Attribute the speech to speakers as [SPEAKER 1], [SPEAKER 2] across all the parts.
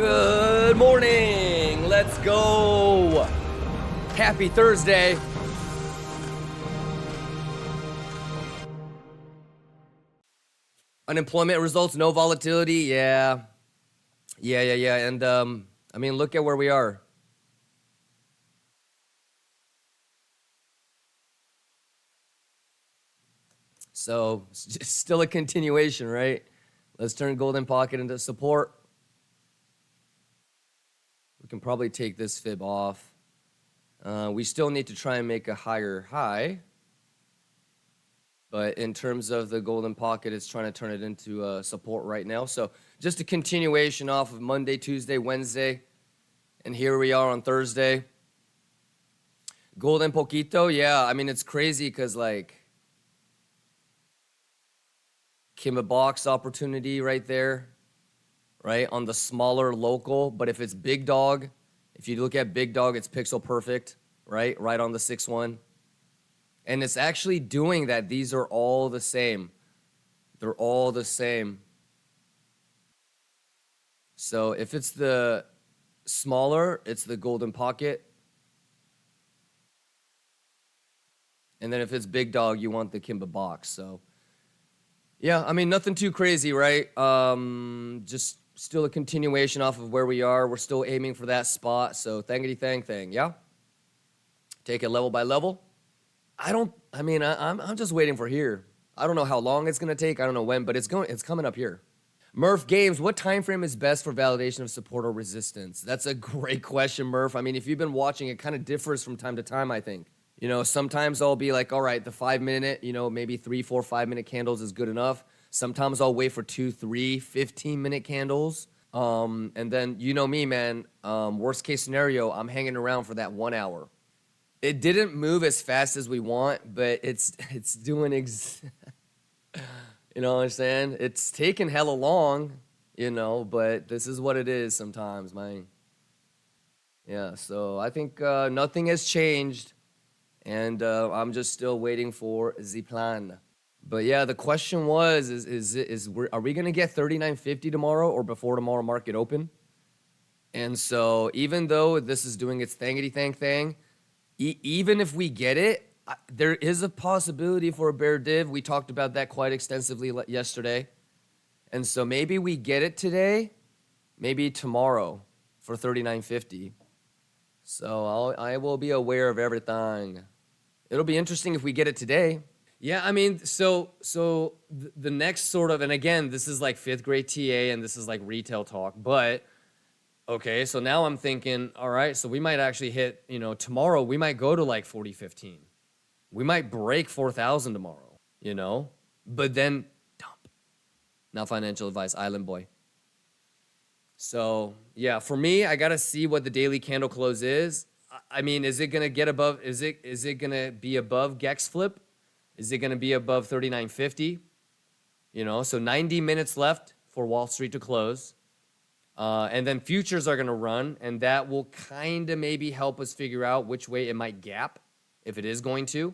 [SPEAKER 1] Good morning. Let's go. Happy Thursday. Unemployment results, no volatility. Yeah. And I mean, look at where we are. So it's still a continuation, right? Let's turn golden pocket into support. We can probably take this fib off. We still need to try and make a higher high. But in terms of the golden pocket, it's trying to turn it into support right now. So just a continuation off of Monday, Tuesday, Wednesday. And here we are on Thursday. Golden poquito, yeah. I mean, it's crazy because, like, Kimba box opportunity right there, right? On the smaller local. But if it's big dog, if you look at big dog, it's pixel perfect, right? Right on the 6-1. And it's actually doing that. These are all the same. They're all the same. So if it's the smaller, it's the golden pocket. And then if it's big dog, you want the Kimba box. So yeah, I mean, nothing too crazy, right? Just still a continuation off of where we are. We're still aiming for that spot. So thangity thang, yeah? Take it level by level. I'm just waiting for here. I don't know how long it's going to take. I don't know when, but it's coming up here. Murph Games, what time frame is best for validation of support or resistance? That's a great question, Murph. I mean, if you've been watching, it kind of differs from time to time, I think. You know, sometimes I'll be like, all right, the 5 minute, you know, maybe 3, 4, 5 minute candles is good enough. Sometimes I'll wait for 2, 3, 15-minute candles. And then, you know me, man, worst case scenario, I'm hanging around for that 1 hour. It didn't move as fast as we want, but it's doing, you know what I'm saying? It's taking hella long, you know, but this is what it is sometimes, man. Yeah, so I think nothing has changed. And I'm just still waiting for the plan. But yeah, the question was, are we gonna get 39.50 tomorrow or before tomorrow market open? And so even though this is doing its thangity thing, even if we get it, there is a possibility for a bear div. We talked about that quite extensively yesterday. And so maybe we get it today, maybe tomorrow for 39.50. So I will be aware of everything. It'll be interesting if we get it today. Yeah, I mean, so the next sort of, and again, this is like 5th grade TA and this is like retail talk, but okay, so now I'm thinking, all right, so we might actually hit, you know, tomorrow we might go to like 40.15. We might break 4,000 tomorrow, you know, but then dump. Not financial advice, island boy. So yeah, for me, I gotta see what the daily candle close is. I mean, is it gonna get above? Is it gonna be above Gex flip? Is it gonna be above 39.50? You know, so 90 minutes left for Wall Street to close, and then futures are gonna run, and that will kind of maybe help us figure out which way it might gap, if it is going to,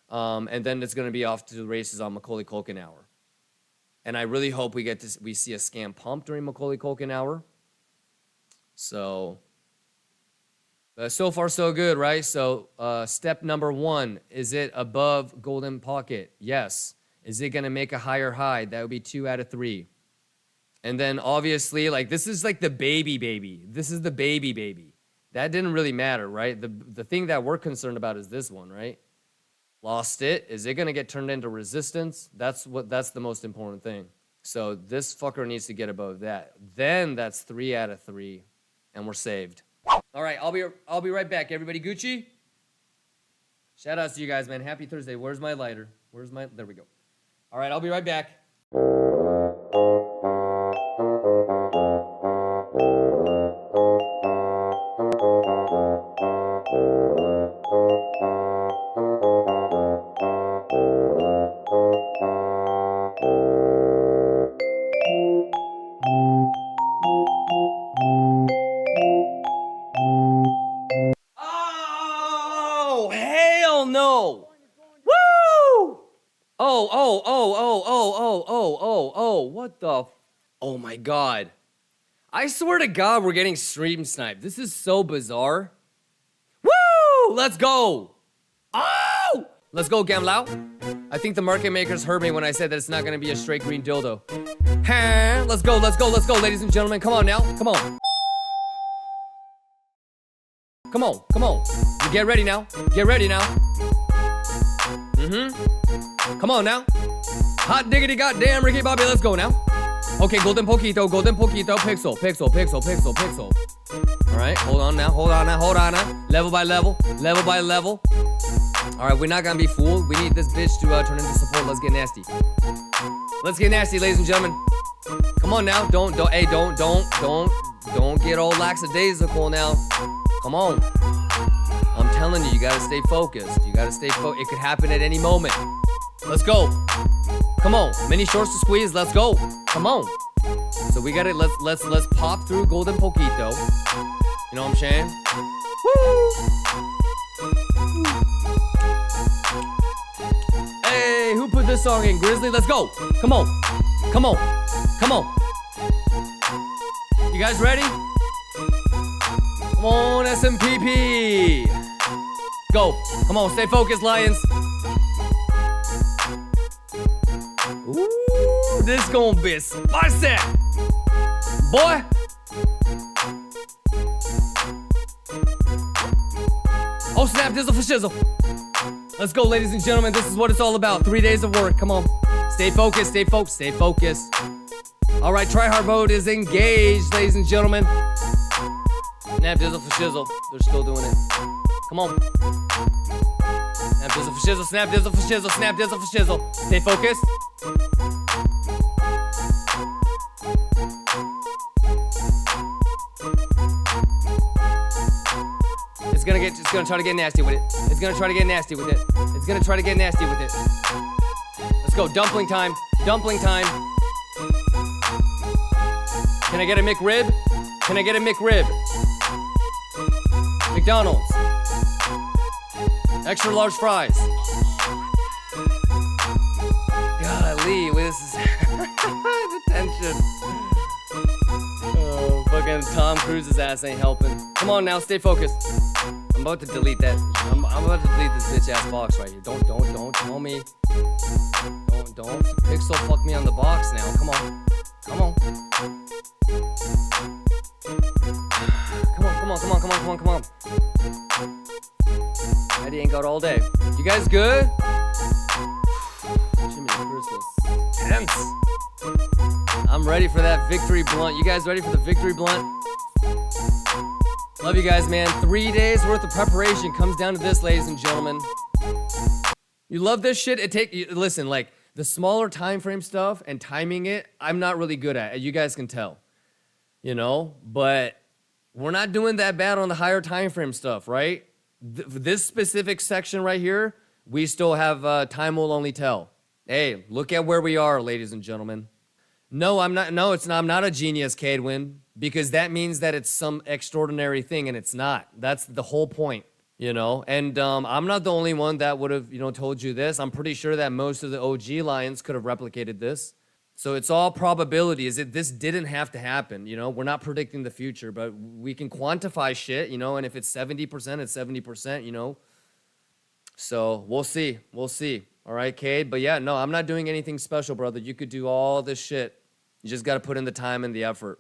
[SPEAKER 1] and then it's gonna be off to the races on Macaulay Culkin hour. And I really hope we see a scam pump during Macaulay Culkin hour. So far so good, right? So step number 1, is it above golden pocket? Yes. Is it gonna make a higher high? That would be 2 out of 3. And then obviously, like, this is like the baby. This is the baby. That didn't really matter, right? The thing that we're concerned about is this one, right? Lost it. Is it gonna get turned into resistance? That's the most important thing. So this fucker needs to get above that. Then that's 3 out of 3, and we're saved. All right, I'll be right back. Everybody Gucci? Shout outs to you guys, man. Happy Thursday. Where's my lighter? There we go. All right, I'll be right back. Oh, hell no. Woo! Oh, what the? Oh my God. I swear to God, we're getting stream sniped. This is so bizarre. Woo! Let's go. Oh! Let's go, Gamlao. I think the market makers heard me when I said that it's not going to be a straight green dildo. Let's go, let's go, let's go, ladies and gentlemen. Come on now. Come on. Come on, come on. You get ready now. Get ready now. Come on now. Hot diggity goddamn Ricky Bobby, let's go now. Okay, golden poquito, pixel, pixel, pixel, pixel, pixel. All right, hold on now, hold on now, hold on now. Level by level, level by level. All right, we're not gonna be fooled. We need this bitch to turn into support. Let's get nasty. Let's get nasty, ladies and gentlemen. Come on now, don't get all lackadaisical now. Come on. I'm telling you, you gotta stay focused. You gotta stay focused. It could happen at any moment. Let's go. Come on, many shorts to squeeze. Let's go. Come on. So we got it. Let's pop through golden poquito. You know what I'm saying? Woo! Hey, who put this song in? Grizzly. Let's go. Come on. Come on. Come on. You guys ready? Come on, SMPP. Go. Come on, stay focused, Lions. Ooh, this gonna be spicy. Boy. Oh, snap, dizzle for shizzle. Let's go, ladies and gentlemen. This is what it's all about. 3 days of work. Come on. Stay focused, stay focused, stay focused. All right, tryhard mode is engaged, ladies and gentlemen. Snap, dizzle for shizzle. They're still doing it. Come on. Snap, dizzle for shizzle, snap, dizzle for shizzle, snap, dizzle for shizzle. Stay focused. It's gonna try to get nasty with it. It's gonna try to get nasty with it. It's gonna try to get nasty with it. Let's go, dumpling time, dumpling time. Can I get a McRib? Can I get a McRib? McDonald's. Extra large fries. Golly, this is the tension. Oh, fucking Tom Cruise's ass ain't helping. Come on now, stay focused. I'm about to delete that. I'm about to delete this bitch ass box right here. Don't tell me. Don't pixel fuck me on the box now. Come on. Come on. Come on. Eddie ain't got all day. You guys good? Jimmy Christmas. Tense. I'm ready for that victory blunt. You guys ready for the victory blunt? Love you guys, man. 3 days worth of preparation comes down to this, ladies and gentlemen. You love this shit? Listen, like the smaller time frame stuff and timing it, I'm not really good at. You guys can tell, you know. But we're not doing that bad on the higher time frame stuff, right? This specific section right here, we still have time will only tell. Hey, look at where we are, ladies and gentlemen. No, I'm not. No, it's not. I'm not a genius, Cadwin, because that means that it's some extraordinary thing, and it's not. That's the whole point, you know. And I'm not the only one that would have, told you this. I'm pretty sure that most of the OG Lions could have replicated this. So it's all probabilities. This didn't have to happen, We're not predicting the future, but we can quantify shit, And if it's 70%, it's 70%, So we'll see. We'll see. All right, Cade. But yeah, no, I'm not doing anything special, brother. You could do all this shit. You just got to put in the time and the effort.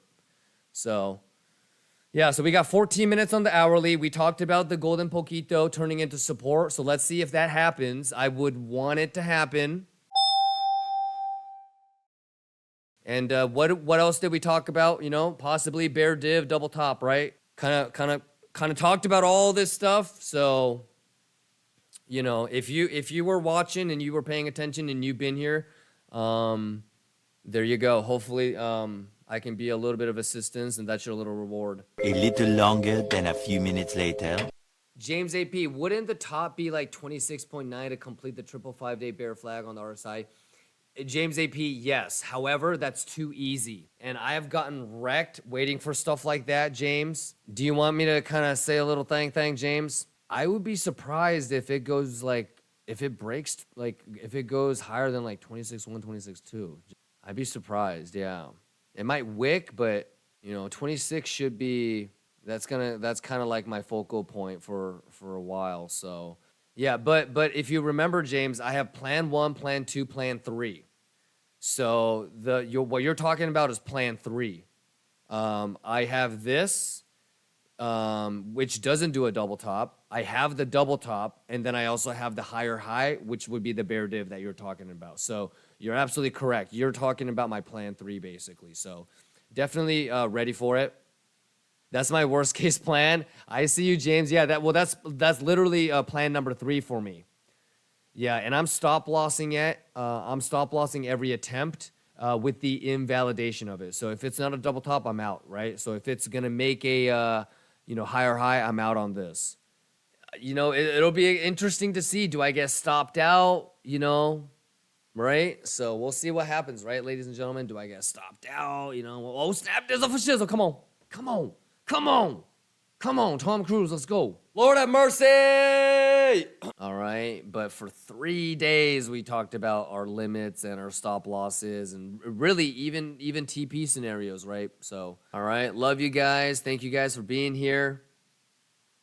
[SPEAKER 1] So, yeah, so we got 14 minutes on the hourly. We talked about the golden poquito turning into support. So let's see if that happens. I would want it to happen. And what else did we talk about? Possibly bear div, double top, right? Kind of talked about all this stuff. So, if you were watching and you were paying attention and you've been here, there you go. Hopefully, I can be a little bit of assistance, and that's your little reward.
[SPEAKER 2] A little longer than a few minutes later.
[SPEAKER 1] James AP, wouldn't the top be like 26.9 to complete the triple 5-day bear flag on the RSI? James AP, yes. However, that's too easy. And I have gotten wrecked waiting for stuff like that, James. Do you want me to kind of say a little thing, James? I would be surprised if it goes if it goes higher than like 26.1, 26.2. I'd be surprised, yeah. It might wick, but You know, 26 should be, that's kind of like my focal point for a while. So yeah, but if you remember, James, I have plan 1, plan 2, plan 3. So what you're talking about is plan 3. I have this, which doesn't do a double top. I have the double top, and then I also have the higher high, which would be the bear div that you're talking about. So you're absolutely correct. You're talking about my plan 3, basically. So definitely ready for it. That's my worst case plan. I see you, James. Yeah, that's literally plan number 3 for me. Yeah, and I'm stop lossing it. I'm stop lossing every attempt with the invalidation of it. So if it's not a double top, I'm out, right? So if it's gonna make a higher high, I'm out on this. It'll be interesting to see. Do I get stopped out? Right? So we'll see what happens, right, ladies and gentlemen? Do I get stopped out? Oh snap! There's a shizzle. Come on, Tom Cruise, let's go. Lord have mercy! All right, but for 3 days, we talked about our limits and our stop losses and really even TP scenarios, right? So, all right, love you guys. Thank you guys for being here.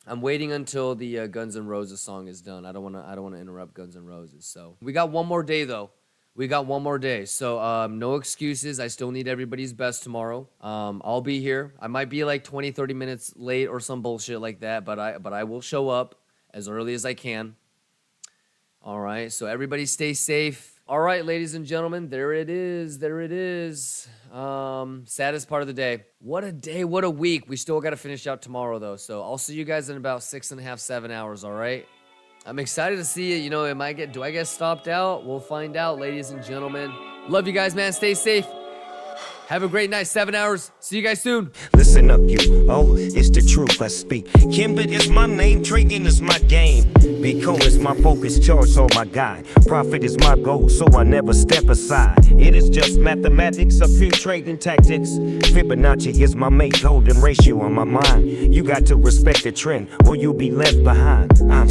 [SPEAKER 1] I'm waiting until the Guns N' Roses song is done. I don't want to interrupt Guns N' Roses. So we got one more day though. So no excuses. I still need everybody's best tomorrow. I'll be here. I might be like 20, 30 minutes late or some bullshit like that, but I will show up as early as I can. All right, so everybody stay safe. All right, ladies and gentlemen, there it is. Saddest part of the day. What a day, what a week. We still got to finish out tomorrow though. So I'll see you guys in about 6.5, 7 hours, all right? I'm excited to see it. Do I get stopped out? We'll find out, ladies and gentlemen. Love you guys, man. Stay safe. Have a great night. 7 hours. See you guys soon.
[SPEAKER 3] Listen up, you. Oh, it's the truth I speak. Kimba is my name. Trading is my game. Be cool is my focus. Choice all my guide. Profit is my goal, so I never step aside. It is just mathematics, a few trading tactics. Fibonacci is my mate. Golden ratio on my mind. You got to respect the trend, or you'll be left behind. I'm